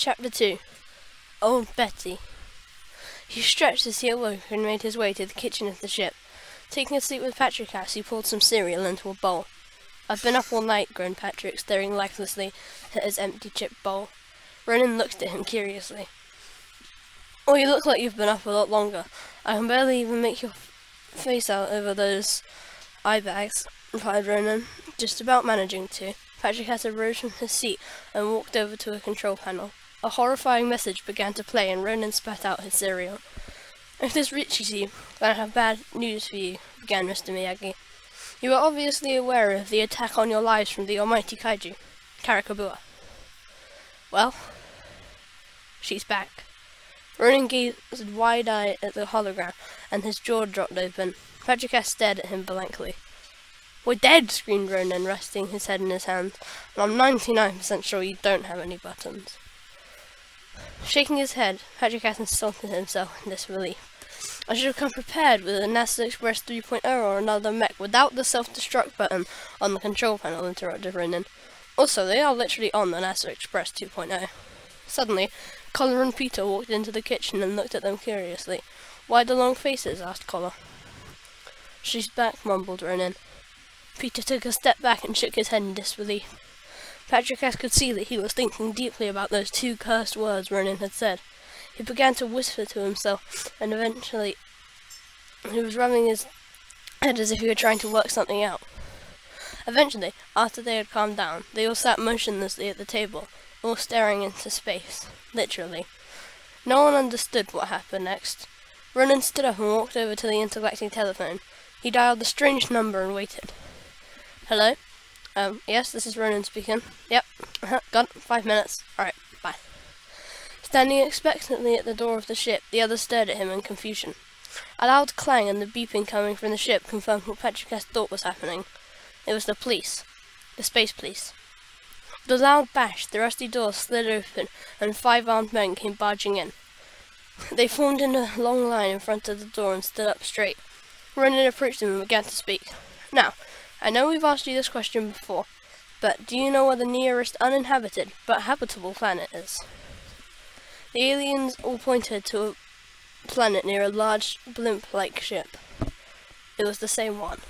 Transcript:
Chapter 2. Old Betty. He stretched as he awoke and made his way to the kitchen of the ship. Taking a seat with Patrick, he poured some cereal into a bowl. "I've been up all night," groaned Patrick, staring lifelessly at his empty chip bowl. Ronan looked at him curiously. "Oh, you look like you've been up a lot longer. I can barely even make your face out over those eye bags," replied Ronan, just about managing to. Patrick arose from his seat and walked over to a control panel. A horrifying message began to play, and Ronan spat out his cereal. "If this reaches you, then I have bad news for you," began Mr. Miyagi. "You are obviously aware of the attack on your lives from the almighty kaiju, Karakabua. Well, she's back." Ronan gazed wide-eyed at the hologram, and his jaw dropped open. Patrick stared at him blankly. "We're dead!" screamed Ronan, resting his head in his hands. "And I'm 99% sure you don't have any buttons." Shaking his head, Patrick insulted himself in disbelief. "I should have come prepared with a NASA Express 3.0 or another mech without the self-destruct button on the control panel," interrupted Ronan. "Also, they are literally on the NASA Express 2.0. Suddenly, Collar and Peter walked into the kitchen and looked at them curiously. "Why the long faces?" asked Collar. "She's back," mumbled Ronan. Peter took a step back and shook his head in disbelief. Patrick could see that he was thinking deeply about those two cursed words Ronan had said. He began to whisper to himself, and eventually he was rubbing his head as if he were trying to work something out. Eventually, after they had calmed down, they all sat motionlessly at the table, all staring into space, literally. No one understood what happened next. Ronan stood up and walked over to the intergalactic telephone. He dialed the strange number and waited. "Hello? Yes, this is Ronan speaking. Yep, got 5 minutes. Alright, bye." Standing expectantly at the door of the ship, the others stared at him in confusion. A loud clang and the beeping coming from the ship confirmed what Patrick thought was happening. It was the police. The space police. With a loud bash, the rusty door slid open, and 5 armed men came barging in. They formed in a long line in front of the door and stood up straight. Ronan approached them and began to speak. "Now, I know we've asked you this question before, but do you know where the nearest uninhabited but habitable planet is?" The aliens all pointed to a planet near a large blimp-like ship. It was the same one.